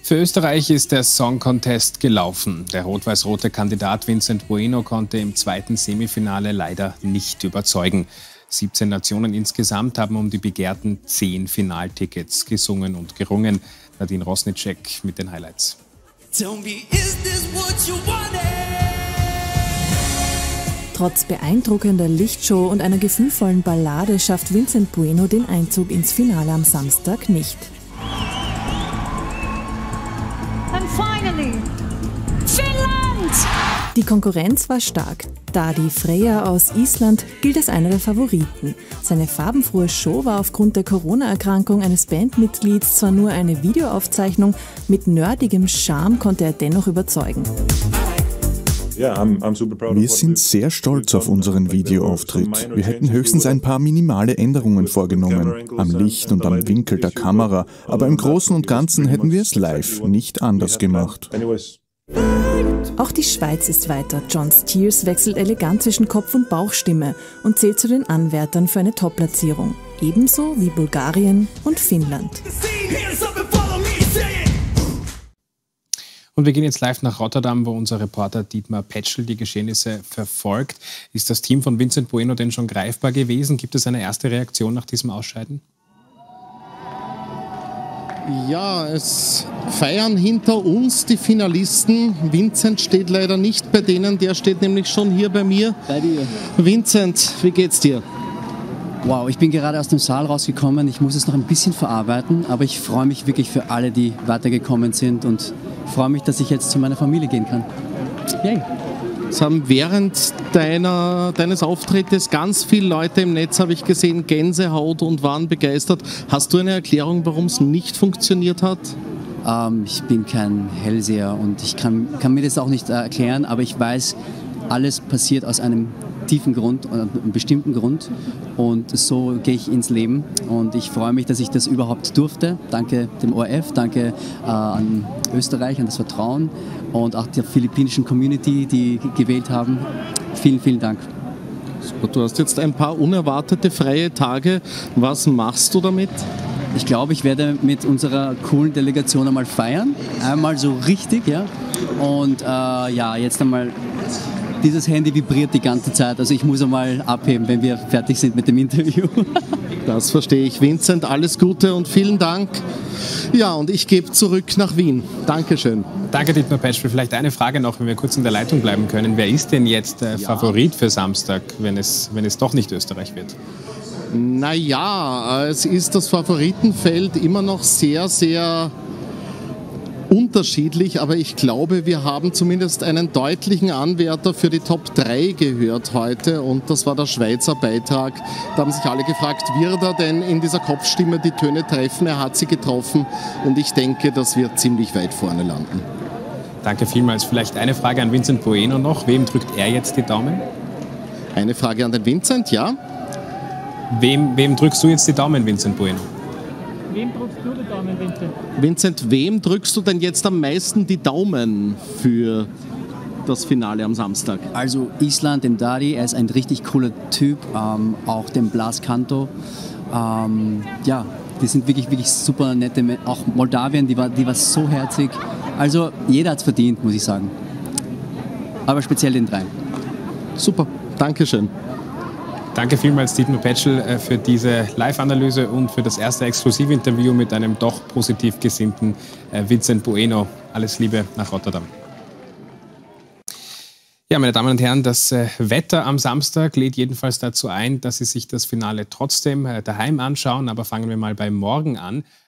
Für Österreich ist der Song Contest gelaufen. Der rot-weiß-rote Kandidat Vincent Bueno konnte im zweiten Semifinale leider nicht überzeugen. 17 Nationen insgesamt haben um die begehrten 10 Finaltickets gesungen und gerungen. Nadine Rosnicek mit den Highlights. Trotz beeindruckender Lichtshow und einer gefühlvollen Ballade schafft Vincent Bueno den Einzug ins Finale am Samstag nicht. And finally, Finnland! Die Konkurrenz war stark. Dadi Freyr aus Island gilt als einer der Favoriten. Seine farbenfrohe Show war aufgrund der Corona-Erkrankung eines Bandmitglieds zwar nur eine Videoaufzeichnung, mit nerdigem Charme konnte er dennoch überzeugen. Wir sind sehr stolz auf unseren Videoauftritt. Wir hätten höchstens ein paar minimale Änderungen vorgenommen, am Licht und am Winkel der Kamera, aber im Großen und Ganzen hätten wir es live nicht anders gemacht. Auch die Schweiz ist weiter. John Steers wechselt elegant zwischen Kopf- und Bauchstimme und zählt zu den Anwärtern für eine Top-Platzierung. Ebenso wie Bulgarien und Finnland. Und wir gehen jetzt live nach Rotterdam, wo unser Reporter Dietmar Petschel die Geschehnisse verfolgt. Ist das Team von Vincent Bueno denn schon greifbar gewesen? Gibt es eine erste Reaktion nach diesem Ausscheiden? Ja, es feiern hinter uns die Finalisten. Vincent steht leider nicht bei denen, der steht nämlich schon hier bei mir. Bei dir. Vincent, wie geht's dir? Wow, ich bin gerade aus dem Saal rausgekommen. Ich muss es noch ein bisschen verarbeiten, aber ich freue mich wirklich für alle, die weitergekommen sind und freue mich, dass ich jetzt zu meiner Familie gehen kann. Yay. Es haben während deines Auftrittes ganz viele Leute im Netz, habe ich gesehen, Gänsehaut und waren begeistert. Hast du eine Erklärung, warum es nicht funktioniert hat? Ich bin kein Hellseher und ich kann mir das auch nicht erklären, aber ich weiß, alles passiert aus einem tiefen Grund, einem bestimmten Grund, und so gehe ich ins Leben und ich freue mich, dass ich das überhaupt durfte. Danke dem ORF, danke an Österreich, an das Vertrauen und auch der philippinischen Community, die gewählt haben. Vielen, vielen Dank. Super, du hast jetzt ein paar unerwartete freie Tage. Was machst du damit? Ich glaube, ich werde mit unserer coolen Delegation einmal feiern, einmal so richtig, ja. Und ja, jetzt einmal. Dieses Handy vibriert die ganze Zeit, also ich muss einmal abheben, wenn wir fertig sind mit dem Interview. Das verstehe ich. Vincent, alles Gute und vielen Dank. Ja, und ich gebe zurück nach Wien. Dankeschön. Danke, Dietmar Petschel. Vielleicht eine Frage noch, wenn wir kurz in der Leitung bleiben können. Wer ist denn jetzt Favorit für Samstag, wenn es doch nicht Österreich wird? Naja, es ist das Favoritenfeld immer noch sehr, sehr unterschiedlich, aber ich glaube, wir haben zumindest einen deutlichen Anwärter für die Top 3 gehört heute und das war der Schweizer Beitrag. Da haben sich alle gefragt, wird er denn in dieser Kopfstimme die Töne treffen? Er hat sie getroffen und ich denke, das wird ziemlich weit vorne landen. Danke vielmals. Vielleicht eine Frage an Vincent Bueno noch. Wem drückt er jetzt die Daumen? Eine Frage an den Vincent, ja. Wem drückst du jetzt die Daumen, Vincent Bueno? Wem drückst du die Daumen, Vincent? Vincent, wem drückst du denn jetzt am meisten die Daumen für das Finale am Samstag? Also Island, dem Dadi, er ist ein richtig cooler Typ, auch dem Blas Kanto. Ja, die sind wirklich, wirklich super nette Menschen. Auch Moldawien, die war so herzig. Also jeder hat es verdient, muss ich sagen. Aber speziell den 3. Super, Dankeschön. Danke vielmals, Dietmar Petschel, für diese Live-Analyse und für das erste Exklusivinterview mit einem doch positiv gesinnten Vincent Bueno. Alles Liebe nach Rotterdam. Ja, meine Damen und Herren, das Wetter am Samstag lädt jedenfalls dazu ein, dass Sie sich das Finale trotzdem daheim anschauen. Aber fangen wir mal bei morgen an.